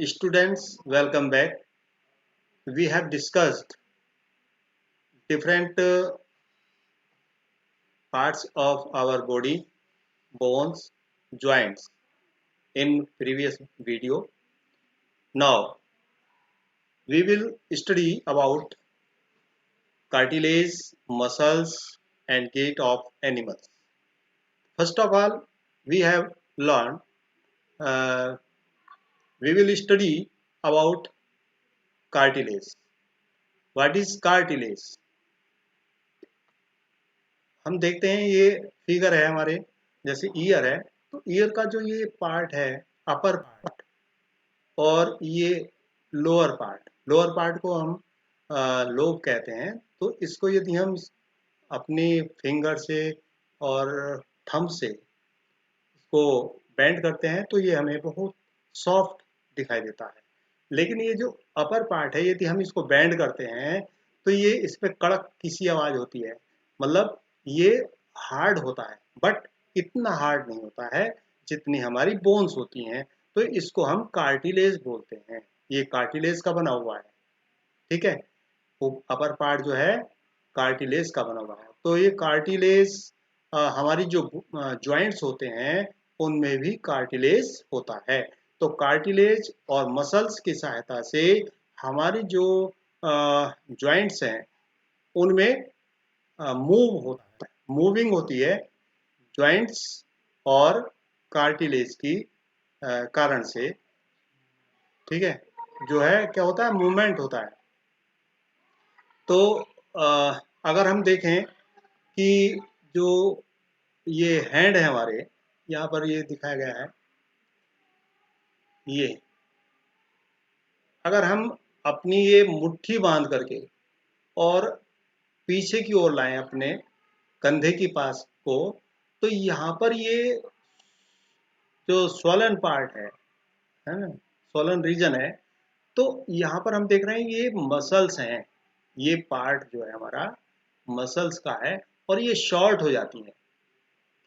Students, welcome back. We have discussed different parts of our body, bones, joints in previous video. Now, we will study about cartilage, muscles and gait of animals. First of all, we have learned, uh, we will study about cartilage. What is cartilage? हम देखते हैं ये figure है हमारे जैसे year है तो year का जो ये पार्ट है अपर पार्ट और ये लोअर पार्ट को हम लोब कहते हैं। तो इसको यदि हम अपनी फिंगर से और थंब से इसको बेंड करते हैं तो ये हमें बहुत सॉफ्ट दिखाई देता है। लेकिन ये जो अपर पार्ट है यदि हम इसको बेंड करते हैं तो ये इस पे कड़क किसी आवाज होती है। मतलब ये हार्ड होता है बट इतना हार्ड नहीं होता है जितनी हमारी बोन्स होती हैं। तो इसको हम कार्टिलेज बोलते हैं। ये कार्टिलेज का बना हुआ है। ठीक है, वो अपर पार्ट जो है कार्टिलेज का बना हुआ है। तो ये कार्टिलेज हमारी जो जॉइंट्स होते हैं उनमें भी कार्टिलेज होता है। तो कार्टिलेज और मसल्स की सहायता से हमारी जो जॉइंट्स हैं उनमें मूव होता है, मूविंग होती है जॉइंट्स और कार्टिलेज की कारण से। ठीक है, जो है क्या होता है, मूवमेंट होता है। तो अगर हम देखें कि जो ये हैंड है हमारे, यहाँ पर ये दिखाया गया है, ये अगर हम अपनी ये मुट्ठी बांध करके और पीछे की ओर लाएं अपने कंधे के पास को, तो यहाँ पर ये जो स्वलन पार्ट है ना, स्वलन रीजन है, तो यहाँ पर हम देख रहे हैं ये मसल्स हैं। ये पार्ट जो है हमारा मसल्स का है और ये शॉर्ट हो जाती हैं।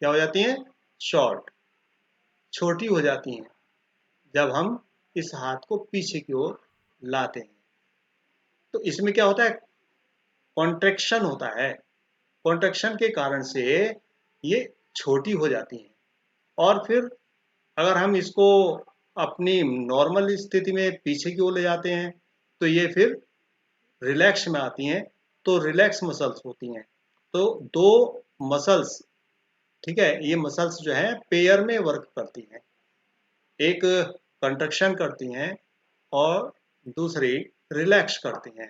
क्या हो जाती हैं? शॉर्ट, छोटी हो जाती हैं जब हम इस हाथ को पीछे की ओर लाते हैं। तो इसमें क्या होता है, कॉन्ट्रैक्शन होता है। कॉन्ट्रैक्शन के कारण से ये छोटी हो जाती हैं और फिर अगर हम इसको अपनी नॉर्मल स्थिति में पीछे की ओर ले जाते हैं तो ये फिर रिलैक्स में आती हैं। तो रिलैक्स मसल्स होती हैं। तो दो मसल्स, ठीक है, ये मसल्स जो है पेयर में वर्क करती हैं। एक कंट्रक्शन करती हैं और दूसरी रिलैक्स करती हैं।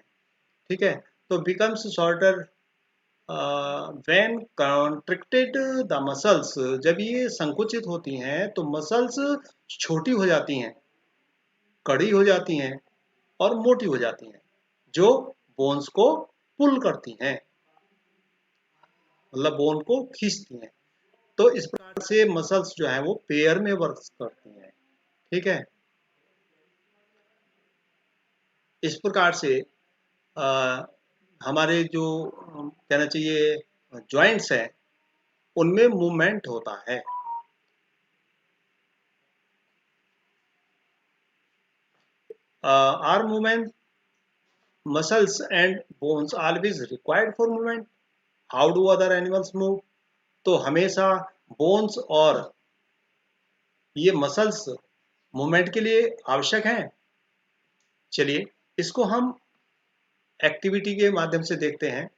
ठीक है, तो becomes shorter when contracted the muscles, जब ये संकुचित होती हैं तो मसल्स छोटी हो जाती हैं, कड़ी हो जाती हैं और मोटी हो जाती हैं, जो बोन्स को पुल करती हैं, मतलब बोन को खींचती हैं। तो इस प्रकार से मसल्स जो है वो पेयर में वर्क करती हैं। ठीक है, इस प्रकार से आ, हमारे जो कहना चाहिए जॉइंट्स हैं उनमें मूवमेंट होता है। आर movement muscles and bones always required for movement? How do other animals move? तो हमेशा बोन्स और ये मसल्स मूवमेंट के लिए आवश्यक हैं। चलिए इसको हम एक्टिविटी के माध्यम से देखते हैं।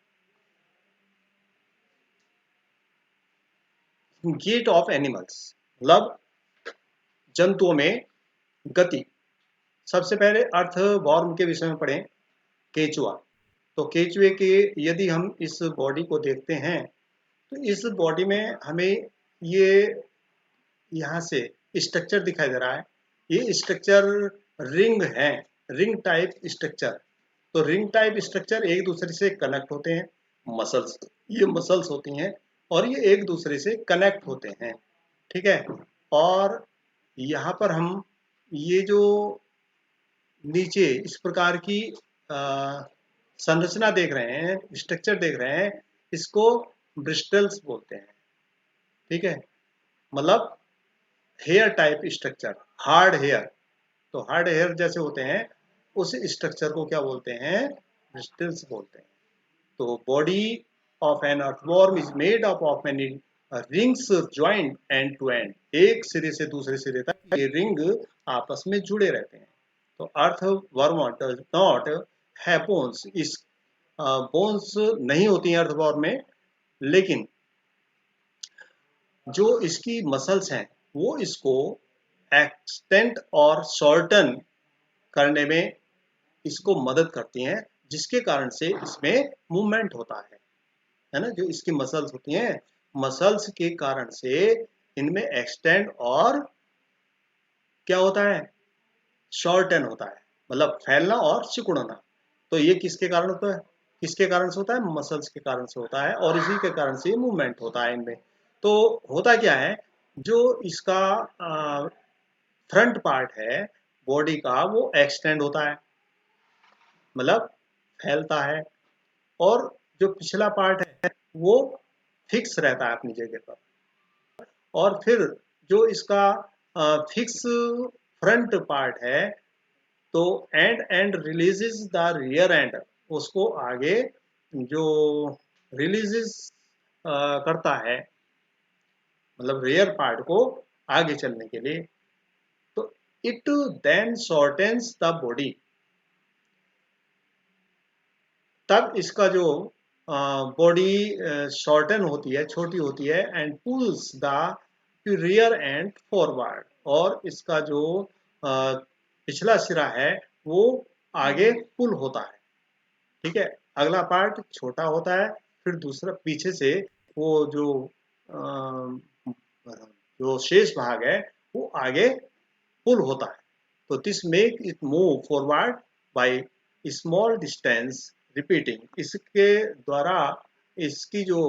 गेट ऑफ एनिमल्स, मतलब जंतुओं में गति। सबसे पहले अर्थ वॉर्म के विषय में पढ़ें, केचुआ। तो केचुए के यदि हम इस बॉडी को देखते हैं तो इस बॉडी में हमें ये यहाँ से स्ट्रक्चर दिखाई दे रहा है। ये स्ट्रक्चर रिंग है, रिंग टाइप स्ट्रक्चर। तो रिंग टाइप स्ट्रक्चर एक दूसरे से कनेक्ट होते हैं। मसल्स, ये मसल्स होती हैं और ये एक दूसरे से कनेक्ट होते हैं। ठीक है, और यहाँ पर हम ये जो नीचे इस प्रकार की संरचना देख रहे हैं, स्ट्रक्चर देख रहे हैं, इसको ब्रिस्टल्स बोलते हैं। ठीक है, मतलब hair type structure, hard hair. तो हार्ड हेयर जैसे होते हैं उस स्ट्रक्चर को क्या बोलते हैं, ब्रिस्टल्स बोलते हैं। तो body of an earthworm is made up of many rings joint end to end, एक सिरे से दूसरे सिरे तक ये रिंग आपस में जुड़े रहते हैं। तो earthworm does not have bones, इस बोन्स नहीं होती हैं अर्थवॉर्म में, लेकिन जो इसकी मसल्स हैं वो इसको एक्सटेंड और शॉर्टन करने में इसको मदद करती हैं, जिसके कारण से इसमें मूवमेंट होता है ना। जो इसकी मसल्स होती हैं, मसल्स के कारण से इनमें एक्सटेंड और क्या होता है, शॉर्टन होता है, मतलब फैलना और सिकुड़ना। तो ये किसके कारण होता है, किसके कारण से होता है, मसल्स के कारण से होता है, और इसी के कारण से मूवमेंट होता है इनमें। तो होता क्या है, जो इसका फ्रंट पार्ट है बॉडी का वो एक्सटेंड होता है, मतलब फैलता है, और जो पिछला पार्ट है वो फिक्स रहता है अपनी जगह पर। और फिर जो इसका फिक्स फ्रंट पार्ट है, तो and releases the rear and, उसको आगे जो रिलीजेस करता है, मतलब रियर पार्ट को आगे चलने के लिए। तो इट देन शॉर्टेन्स द बॉडी, तब इसका जो बॉडी शॉर्टन होती है, छोटी होती है, and pulls the rear and forward, और इसका जो पिछला सिरा है वो आगे पुल होता है। ठीक है, अगला पार्ट छोटा होता है, फिर दूसरा पीछे से वो जो शेष भाग है वो आगे पुल होता है। तो this make it move forward by small distance repeating, इसके द्वारा इसकी जो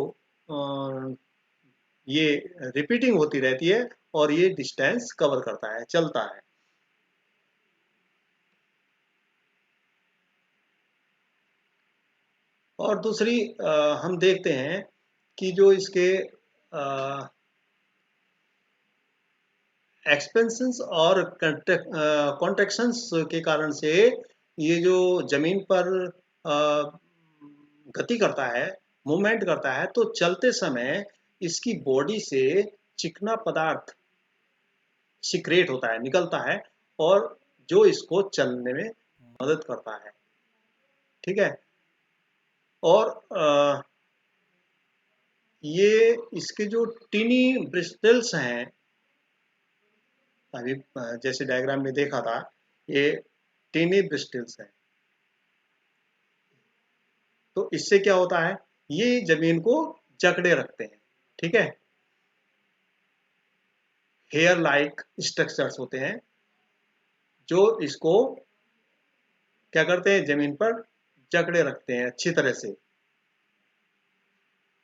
ये रिपीटिंग होती रहती है और ये डिस्टेंस कवर करता है, चलता है। और दूसरी हम देखते हैं कि जो इसके एक्सपेंशंस और कॉन्ट्रैक्शंस के कारण से ये जो जमीन पर गति करता है, मूवमेंट करता है, तो चलते समय इसकी बॉडी से चिकना पदार्थ सिक्रेट होता है, निकलता है, और जो इसको चलने में मदद करता है। ठीक है, और ये इसके जो टिनी ब्रिस्टल्स हैं, अभी जैसे डायग्राम में देखा था, ये टिनी ब्रिस्टल्स हैं। तो इससे क्या होता है, ये जमीन को जकड़े रखते हैं। ठीक है, हेयर लाइक स्ट्रक्चर्स होते हैं जो इसको क्या करते हैं, जमीन पर जकड़े रखते हैं अच्छी तरह से,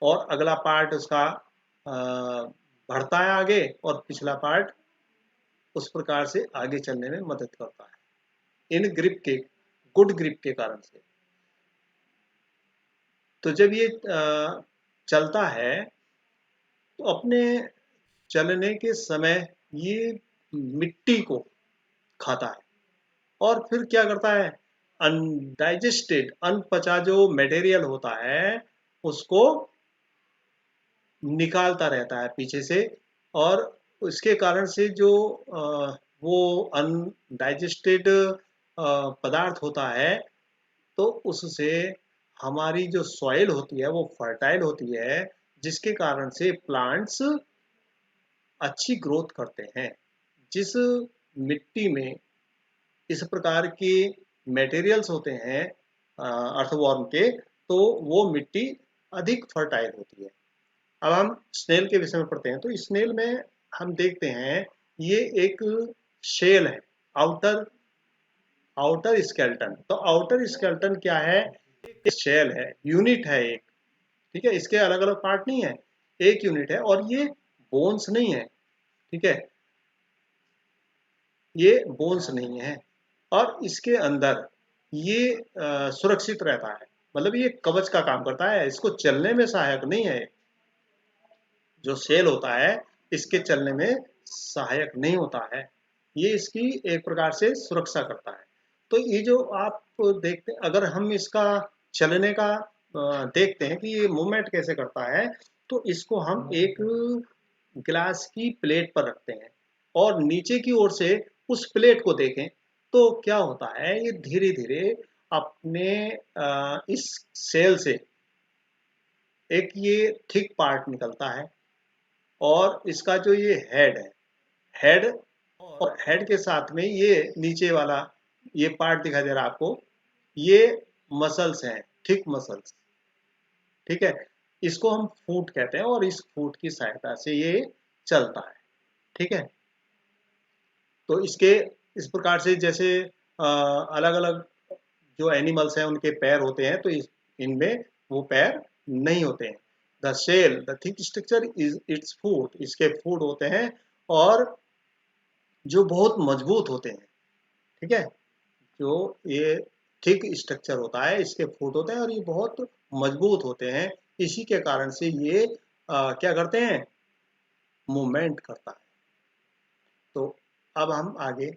और अगला पार्ट उसका बढ़ता है आगे, और पिछला पार्ट उस प्रकार से आगे चलने में मदद करता है इन ग्रिप के, गुड ग्रिप के कारण से। तो जब ये चलता है तो अपने चलने के समय ये मिट्टी को खाता है, और फिर क्या करता है, अनडाइजेस्टेड, अनपचा जो मटेरियल होता है उसको निकालता रहता है पीछे से, और उसके कारण से जो वो अनडाइजेस्टेड पदार्थ होता है, तो उससे हमारी जो सॉइल होती है वो फर्टाइल होती है, जिसके कारण से प्लांट्स अच्छी ग्रोथ करते हैं। जिस मिट्टी में इस प्रकार के मटेरियल्स होते हैं अर्थवॉर्म के, तो वो मिट्टी अधिक फर्टाइल होती है। अब हम स्नेल के विषय में पढ़ते हैं। तो स्नेल में हम देखते हैं ये एक शेल है, आउटर आउटर स्केल्टन। तो आउटर स्केल्टन क्या है, शेल है, यूनिट है एक। ठीक है, इसके अलग अलग पार्ट नहीं है, एक यूनिट है, और ये बोन्स नहीं है। ठीक है, ये बोन्स नहीं है, और इसके अंदर ये सुरक्षित रहता है, मतलब ये कवच का काम करता है, इसको चलने में सहायक नहीं है। जो सेल होता है इसके चलने में सहायक नहीं होता है। ये इसकी एक प्रकार से सुरक्षा करता है। तो ये जो आप देखते, अगर हम इसका चलने का देखते हैं कि ये मूवमेंट कैसे करता है, तो इसको हम एक ग्लास की प्लेट पर रखते हैं और नीचे की ओर से उस प्लेट को देखें, तो क्या होता है, ये धीरे धीरे अपने इस सेल से एक ये थिक पार्ट निकलता है, और इसका जो ये हेड है, हेड और हेड के साथ में ये नीचे वाला ये पार्ट दिखाई दे रहा है आपको, ये मसल्स हैं, थिक मसल्स। ठीक है, इसको हम फूट कहते हैं और इस फूट की सहायता से ये चलता है। ठीक है, तो इसके इस प्रकार से जैसे अलग अलग जो एनिमल्स हैं उनके पैर होते हैं, तो इनमें वो पैर नहीं होते हैं। The shell the thick structure is its foot, इसके फूट होते हैं और जो बहुत मजबूत होते हैं। ठीक है, जो ये थिक स्ट्रक्चर होता है, इसके फूट होते हैं और ये बहुत मजबूत होते हैं। इसी के कारण से ये क्या करते हैं, मूवमेंट करता है। तो अब हम आगे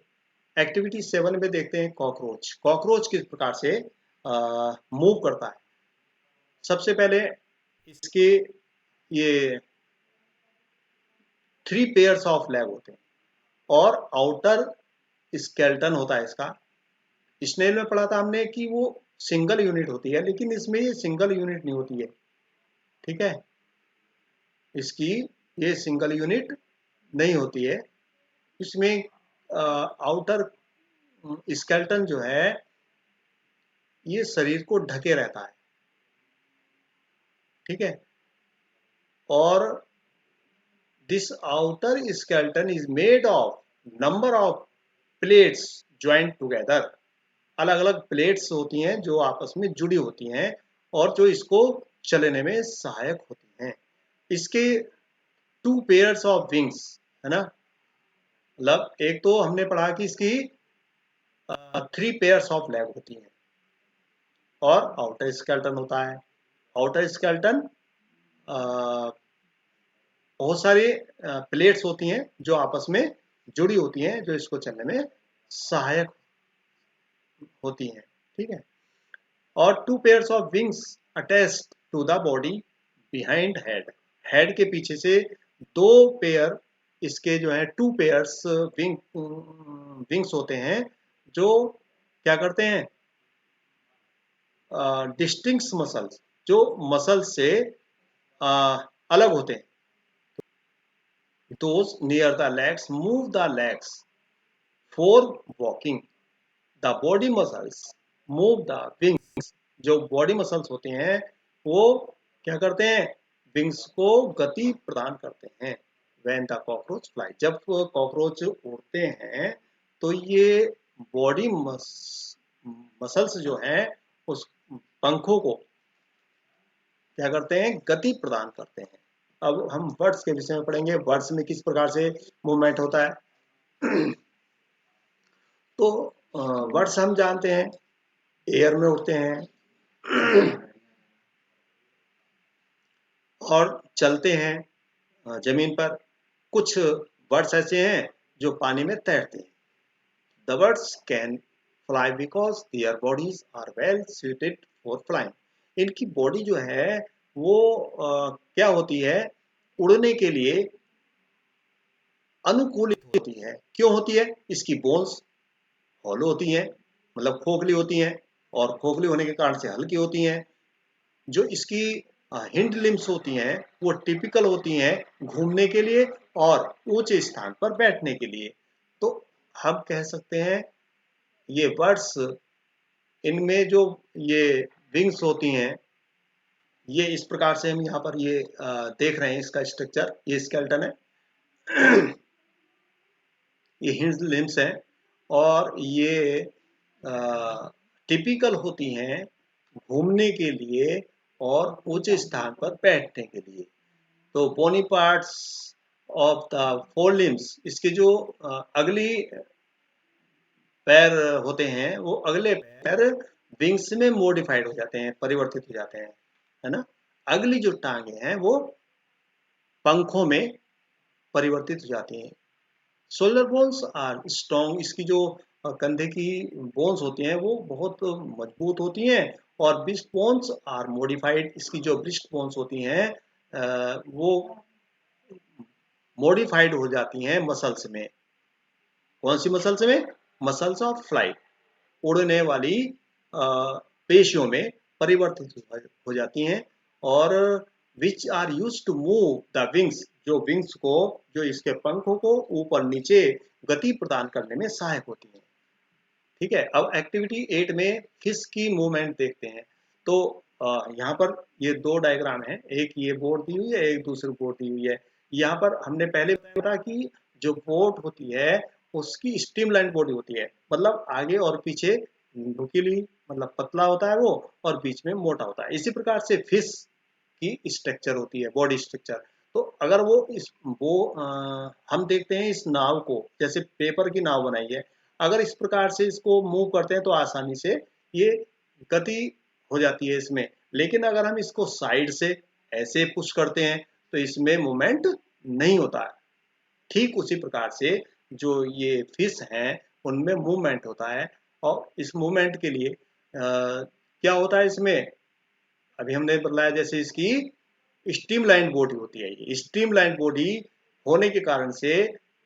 एक्टिविटी 7 में देखते हैं कॉकरोच। कॉकरोच किस प्रकार से मूव करता है। सबसे पहले इसके ये 3 पेयर्स ऑफ लेग होते हैं और आउटर स्केल्टन होता है इसका। स्नेल में पढ़ा था हमने कि वो सिंगल यूनिट होती है, लेकिन इसमें ये सिंगल यूनिट नहीं होती है। ठीक है, इसकी ये सिंगल यूनिट नहीं होती है। इसमें आउटर स्केल्टन जो है ये शरीर को ढके रहता है। ठीक है, और this outer skeleton is made of number of plates joint together. अलग अलग प्लेट्स होती हैं जो आपस में जुड़ी होती हैं और जो इसको चलने में सहायक होती हैं। इसके 2 पेयर्स ऑफ विंग्स, है ना, मतलब एक तो हमने पढ़ा कि इसकी 3 पेयर्स ऑफ लेग होती हैं और आउटर स्केल्टन होता है। आउटर स्केल्टन बहुत सारी प्लेट्स होती हैं जो आपस में जुड़ी होती हैं, जो इसको चलने में सहायक होती हैं। ठीक है, और 2 pairs of wings attached to the body behind head. Head के पीछे से 2 पेयर इसके जो है 2 पेयर्स विंग्स होते हैं, जो क्या करते हैं, डिस्टिंक्ट मसल्स, जो मसल से अलग होते हैं। Those near the legs move the legs for walking. The body muscles move the wings. जो बॉडी मसल्स होते हैं वो क्या करते हैं, विंग्स को गति प्रदान करते हैं। When the cockroach fly, जब कॉकरोच उड़ते हैं तो ये बॉडी मसल्स जो हैं उस पंखों को क्या करते हैं, गति प्रदान करते हैं। अब हम वर्ड्स के विषय में पढ़ेंगे, वर्ड्स में किस प्रकार से मूवमेंट होता है। तो वर्ड्स हम जानते हैं, एयर में उड़ते हैं और चलते हैं जमीन पर। कुछ बर्ड्स ऐसे हैं जो पानी में तैरते हैं। The birds can fly because their bodies are well suited for flying. इनकी बॉडी जो है वो क्या होती है, उड़ने के लिए अनुकूलित होती है। क्यों होती है, इसकी बोन्स हॉलो होती हैं, मतलब खोखली होती हैं, और खोखली होने के कारण से हल्की होती हैं। जो इसकी हिंड लिम्स होती हैं वो टिपिकल होती हैं घूमने के लिए और ऊंचे स्थान पर बैठने के लिए। तो हम कह सकते हैं ये बर्ड्स, इनमें जो ये विंग्स होती हैं, ये इस प्रकार से हम यहाँ पर ये देख रहे हैं इसका स्ट्रक्चर, ये स्केल्टन है। ये हिंड लिम्स हैं और ये टिपिकल होती हैं घूमने के लिए और ऊंचे स्थान पर बैठने के लिए। तो bony parts of the four limbs, इसके जो अगली पैर होते हैं वो अगले पैर विंग्स में मॉडिफाइड हो जाते हैं, परिवर्तित हो जाते हैं, है ना। अगली जो टांगे हैं वो पंखों में परिवर्तित हो जाती हैं। शोल्डर बोन्स आर स्ट्रॉन्ग, इसकी जो कंधे की बोन्स होती हैं वो बहुत मजबूत होती हैं। और ब्रिस्ट बोन्स आर मॉडिफाइड, इसकी जो ब्रिस्ट बोन्स होती हैं वो मॉडिफाइड हो जाती हैं मसल्स में। कौन सी मसल्स में? मसल्स ऑफ फ्लाइट, उड़ने वाली पेशियों में परिवर्तित हो जाती हैं। और which are use to move the wings, जो विंग्स को, जो इसके पंखों को ऊपर नीचे गति प्रदान करने में सहायक होती हैं। ठीक है, अब एक्टिविटी 8 में फिश की मूवमेंट देखते हैं। तो यहाँ पर ये दो डायग्राम है, एक ये बोट दी हुई है, एक दूसरी बोट दी हुई है। यहाँ पर हमने पहले बताया कि जो बोट होती है उसकी स्ट्रीमलाइन बॉडी होती है, मतलब आगे और पीछे नुकीली, मतलब पतला होता है वो, और बीच में मोटा होता है। इसी प्रकार से फिश की स्ट्रक्चर होती है, बॉडी स्ट्रक्चर। तो अगर हम देखते हैं इस नाव को, जैसे पेपर की नाव बनाई है, अगर इस प्रकार से इसको मूव करते हैं तो आसानी से ये गति हो जाती है इसमें। लेकिन अगर हम इसको साइड से ऐसे पुश करते हैं तो इसमें मूवमेंट नहीं होता है। ठीक उसी प्रकार से जो ये फिश हैं उनमें मूवमेंट होता है। और इस मूवमेंट के लिए क्या होता है इसमें, अभी हमने बताया जैसे इसकी स्ट्रीमलाइन बॉडी होती है। ये स्ट्रीमलाइन बॉडी होने के कारण से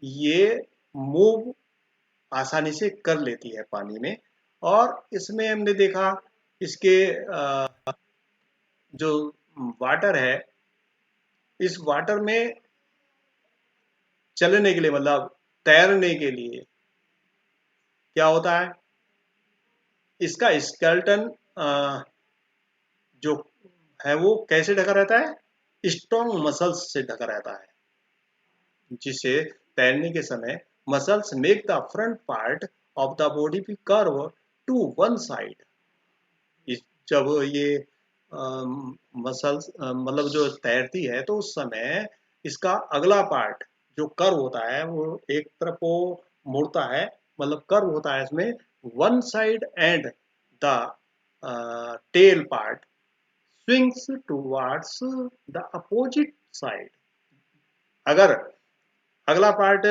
ये मूव आसानी से कर लेती है पानी में। और इसमें हमने देखा इसके जो वाटर है, इस वाटर में चलने के लिए, मतलब तैरने के लिए क्या होता है, इसका स्केलेटन जो है वो कैसे ढका रहता है? स्ट्रॉन्ग मसल्स से ढका रहता है, जिसे तैरने के समय muscles make the front part of the body be curve to one side. जब ये मसल्स मतलब जो तैरती है तो उस समय इसका अगला पार्ट जो कर्व होता है वो एक तरफ को मुड़ता है, मतलब कर्व होता है इसमें one side, and the tail part swings towards the opposite side. अगर अगला पार्ट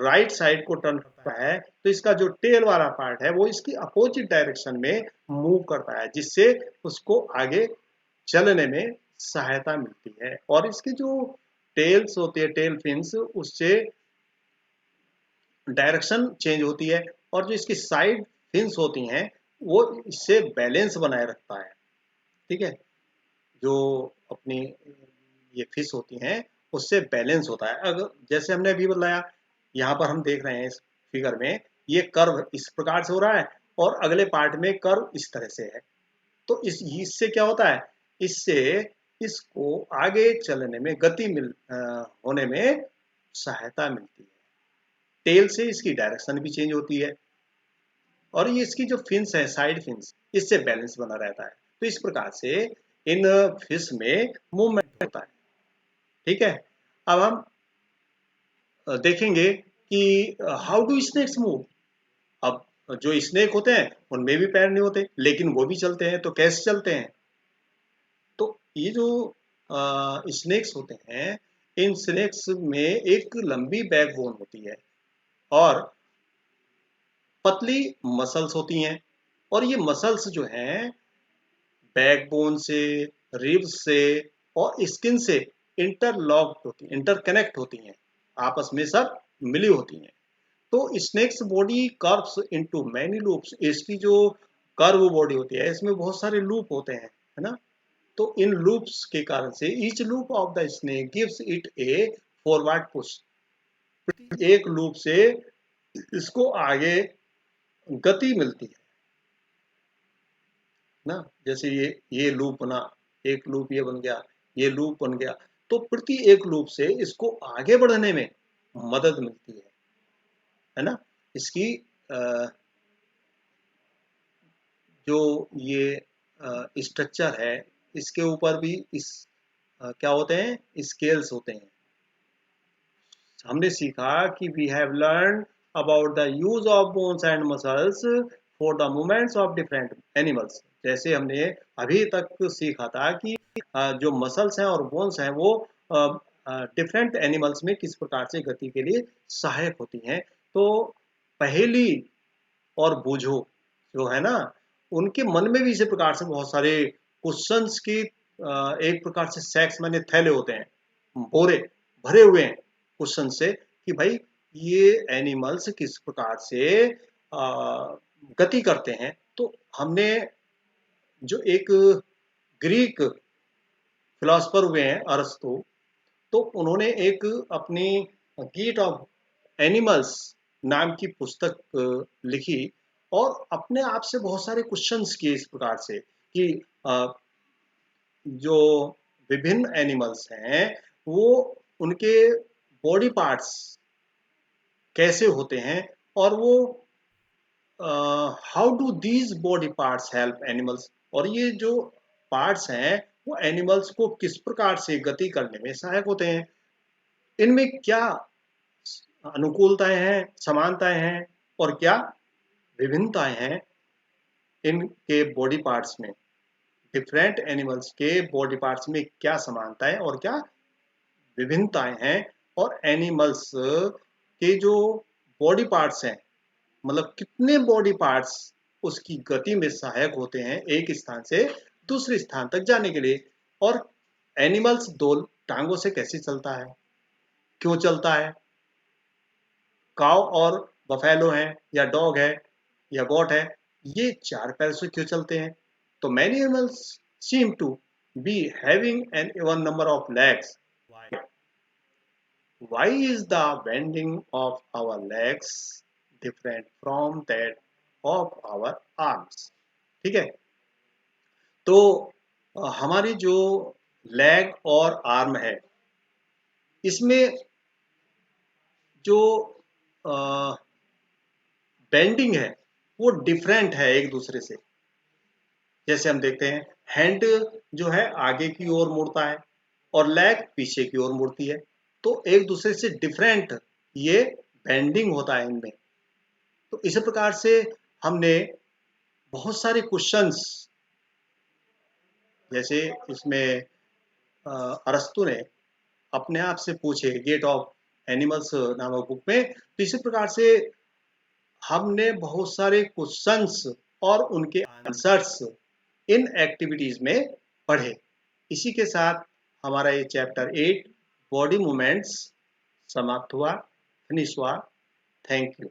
राइट साइड को टर्न करता है तो इसका जो टेल वाला पार्ट है वो इसकी अपोजिट डायरेक्शन में मूव करता है, जिससे उसको आगे चलने में सहायता मिलती है। और इसकी जो टेल्स होती है, टेल फिन्स, उससे डायरेक्शन चेंज होती है। और जो इसकी साइड फिन्स होती हैं वो इससे बैलेंस बनाए रखता है। ठीक है, जो अपनी ये फिश होती हैं उससे बैलेंस होता है। अगर जैसे हमने अभी बताया, यहाँ पर हम देख रहे हैं इस फिगर में ये कर्व इस प्रकार से हो रहा है और अगले पार्ट में कर्व इस तरह से है। तो इससे क्या होता है, इससे इसको आगे चलने में होने में सहायता मिलती है। टेल से इसकी डायरेक्शन भी चेंज होती है और ये इसकी जो फिन्स है, साइड फिन्स, इससे बैलेंस बना रहता है। तो इस प्रकार से इन फिश में मूवमेंट होता है। ठीक है, अब हम देखेंगे कि हाउ डू स्नेक्स मूव। अब जो स्नेक होते हैं उनमें भी पैर नहीं होते, लेकिन वो भी चलते हैं। तो कैसे चलते हैं? तो ये जो स्नेक्स होते हैं, इन स्नेक्स में एक लंबी बैकबोन होती है और पतली मसल्स होती हैं। और ये मसल्स जो हैं बैकबोन से, रिब्स से और स्किन से इंटरलॉक्ड होती हैं, इंटरकनेक्ट होती हैं, आपस में सब मिली होती हैं। तो snakes body curves into many loops, इसकी जो कर्व बॉडी होती है इसमें बहुत सारे लूप होते हैं, है ना। तो इन लूप्स के कारण से each loop of the snake gives it A forward push, एक लूप से इसको आगे गति मिलती है ना। जैसे ये लूप बना, एक लूप ये बन गया, ये लूप बन गया, तो प्रति एक लूप से इसको आगे बढ़ने में मदद मिलती है ना। इसकी जो ये स्ट्रक्चर है इसके ऊपर भी इस क्या होते हैं, स्केल्स होते हैं। हमने सीखा कि we have learn about the use of bones and muscles for the movements of different animals. जैसे हमने अभी तक सीखा था कि जो मसल्स हैं और बोन्स हैं वो डिफरेंट एनिमल्स में किस प्रकार से गति के लिए सहायक होती हैं। तो पहेली और बूझो जो है ना, उनके मन में भी इसी प्रकार से बहुत सारे क्वेश्चंस की एक प्रकार से सैक्स माने थैले होते हैं, बोरे भरे हुए हैं क्वेश्चन से कि भाई ये एनिमल्स किस प्रकार से गति करते हैं। तो हमने जो एक ग्रीक फिलोसफर हुए हैं अरस्तु, तो उन्होंने एक अपनी गीट ऑफ एनिमल्स नाम की पुस्तक लिखी और अपने आप से बहुत सारे क्वेश्चंस किए इस प्रकार से कि जो विभिन्न एनिमल्स हैं वो उनके बॉडी पार्ट्स कैसे होते हैं और वो how do these body parts help animals, और ये जो पार्ट्स हैं वो एनिमल्स को किस प्रकार से गति करने में सहायक होते हैं, इनमें क्या अनुकूलताएं हैं, समानताएं हैं और क्या विभिन्नताएं हैं इनके बॉडी पार्ट्स में। डिफरेंट एनिमल्स के बॉडी पार्ट्स में क्या समानताएं और क्या विभिन्नताएं हैं, और एनिमल्स के जो बॉडी पार्ट्स हैं मतलब कितने बॉडी पार्ट्स उसकी गति में सहायक होते हैं एक स्थान से दूसरे स्थान तक जाने के लिए। और एनिमल्स दो टांगों से कैसे चलता है, क्यों चलता है, काव और बफेलो है या डॉग है या गोट है, ये चार पैर से क्यों चलते हैं। तो many animals seem to be having an even number of legs. Why is the bending of our legs different from that of our arms? ठीक है, तो हमारी जो लेग और आर्म है इसमें जो बेंडिंग है वो डिफरेंट है एक दूसरे से। जैसे हम देखते हैं हैंड जो है आगे की ओर मुड़ता है और लेग पीछे की ओर मुड़ती है, तो एक दूसरे से डिफरेंट ये बेंडिंग होता है इनमें। तो इसी प्रकार से हमने बहुत सारे क्वेश्चंस जैसे इसमें अरस्तु ने अपने आप से पूछे गेट ऑफ एनिमल्स नामक बुक में, तो इसी प्रकार से हमने बहुत सारे क्वेश्चंस और उनके आंसर्स इन एक्टिविटीज में पढ़े। इसी के साथ हमारा ये चैप्टर 8 बॉडी मूवमेंट्स समाप्त हुआ, फिनिश हुआ। Thank you.